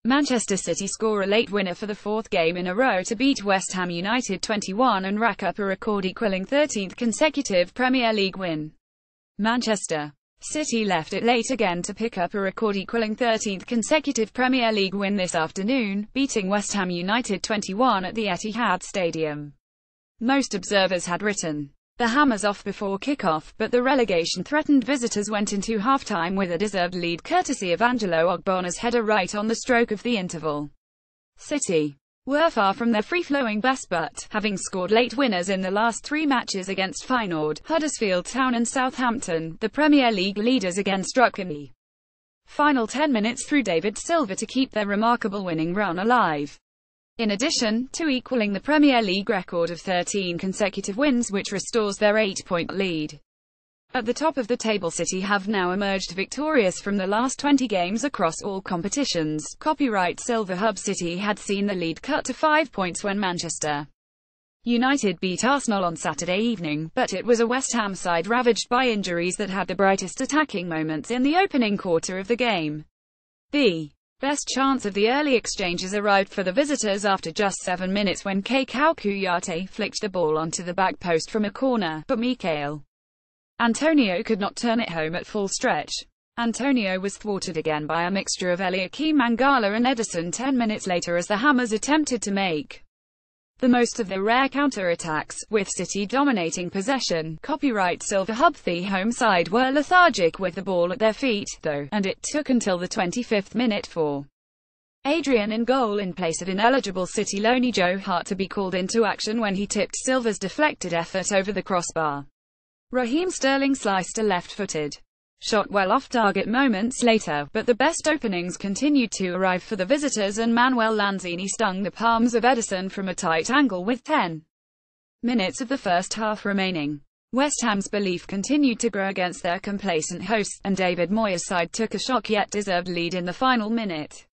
Manchester City score a late winner for the fourth game in a row to beat West Ham United 21 and rack up a record-equalling 13th consecutive Premier League win. Manchester City left it late again to pick up a record-equalling 13th consecutive Premier League win this afternoon, beating West Ham United 21 at the Etihad Stadium. Most observers had written the Hammers off before kickoff, but the relegation-threatened visitors went into half-time with a deserved lead courtesy of Angelo Ogbonnas' header right on the stroke of the interval. City were far from their free-flowing best, but, having scored late winners in the last three matches against Feyenoord, Huddersfield Town and Southampton, the Premier League leaders again struck in the final 10 minutes through David Silva to keep their remarkable winning run alive. In addition to equaling the Premier League record of 13 consecutive wins, which restores their 8-point lead. At the top of the table, City have now emerged victorious from the last 20 games across all competitions. Copyright Silva. Hub City had seen the lead cut to 5 points when Manchester United beat Arsenal on Saturday evening, but it was a West Ham side ravaged by injuries that had the brightest attacking moments in the opening quarter of the game. The best chance of the early exchanges arrived for the visitors after just 7 minutes when Kekau Kouyaté flicked the ball onto the back post from a corner, but Mikel Antonio could not turn it home at full stretch. Antonio was thwarted again by a mixture of Eliakim Mangala and Ederson 10 minutes later as the Hammers attempted to make the most of their rare counter-attacks, with City dominating possession. Copyright Silva. Hub. The home side were lethargic with the ball at their feet, though, and it took until the 25th minute for Adrian in goal in place of ineligible City loanee Joe Hart to be called into action when he tipped Silva's deflected effort over the crossbar. Raheem Sterling sliced a left-footed shot well off target moments later, but the best openings continued to arrive for the visitors and Manuel Lanzini stung the palms of Ederson from a tight angle with 10 minutes of the first half remaining. West Ham's belief continued to grow against their complacent hosts, and David Moyes' side took a shock yet deserved lead in the final minute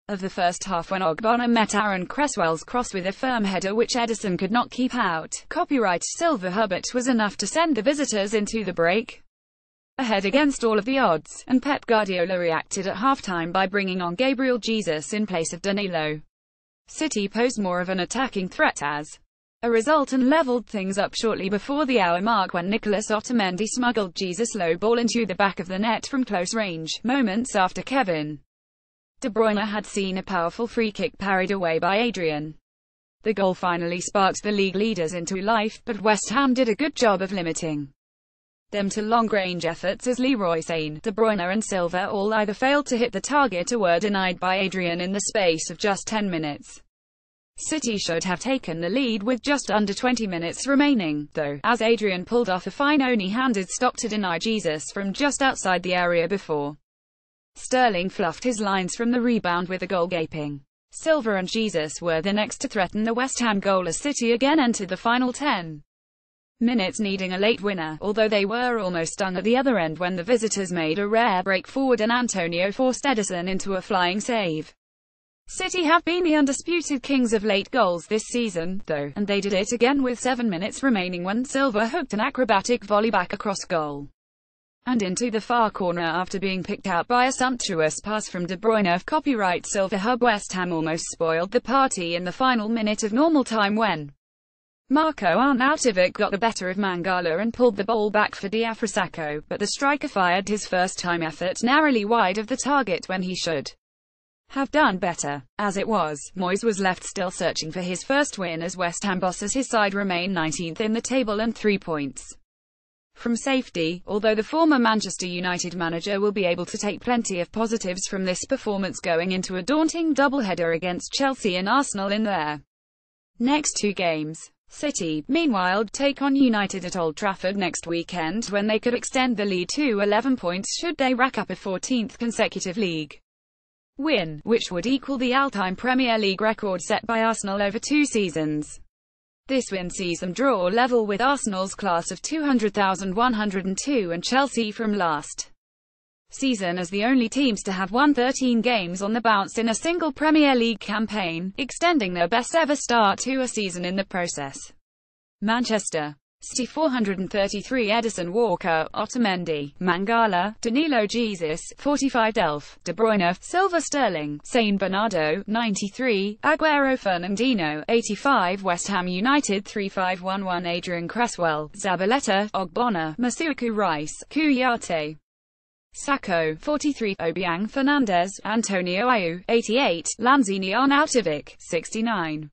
of the first half when Ogbonna met Aaron Cresswell's cross with a firm header which Ederson could not keep out. Copyright Silva. Hub. It was enough to send the visitors into the break ahead against all of the odds, and Pep Guardiola reacted at halftime by bringing on Gabriel Jesus in place of Danilo. City posed more of an attacking threat as a result and levelled things up shortly before the hour mark when Nicolas Otamendi smuggled Jesus' low ball into the back of the net from close range, moments after Kevin De Bruyne had seen a powerful free kick parried away by Adrian. The goal finally sparked the league leaders into life, but West Ham did a good job of limiting them to long-range efforts as Leroy Sane, De Bruyne and Silva all either failed to hit the target or were denied by Adrian in the space of just 10 minutes. City should have taken the lead with just under 20 minutes remaining, though, as Adrian pulled off a fine only-handed stop to deny Jesus from just outside the area before Sterling fluffed his lines from the rebound with a goal gaping. Silva and Jesus were the next to threaten the West Ham goal as City again entered the final 10 minutes needing a late winner, although they were almost stung at the other end when the visitors made a rare break forward and Antonio forced Ederson into a flying save. City have been the undisputed kings of late goals this season, though, and they did it again with 7 minutes remaining when Silva hooked an acrobatic volley back across goal and into the far corner after being picked out by a sumptuous pass from De Bruyne. Copyright Silva. Hub. West Ham almost spoiled the party in the final minute of normal time when Marco Arnautovic got the better of Mangala and pulled the ball back for Diafrasacco, but the striker fired his first-time effort narrowly wide of the target when he should have done better. As it was, Moyes was left still searching for his first win as West Ham bosses his side remain 19th in the table and 3 points from safety, although the former Manchester United manager will be able to take plenty of positives from this performance going into a daunting doubleheader against Chelsea and Arsenal in their next 2 games. City, meanwhile, take on United at Old Trafford next weekend when they could extend the lead to 11 points should they rack up a 14th consecutive league win, which would equal the all-time Premier League record set by Arsenal over 2 seasons. This win sees them draw level with Arsenal's class of 200,102 and Chelsea from last season as the only teams to have won 13 games on the bounce in a single Premier League campaign, extending their best ever start to a season in the process. Manchester City 433 Edison Walker, Otamendi, Mangala, Danilo Jesus, 45 Delph, De Bruyne, Silva Sterling, Saint Bernardo, 93, Aguero Fernandinho, 85 West Ham United 3511 Adrian Cresswell, Zabaleta, Ogbonna, Masuaku Rice, Kouyaté, Sacco, 43, Obiang Fernandez, Antonio Ayew, 88, Lanzini Arnautovic, 69.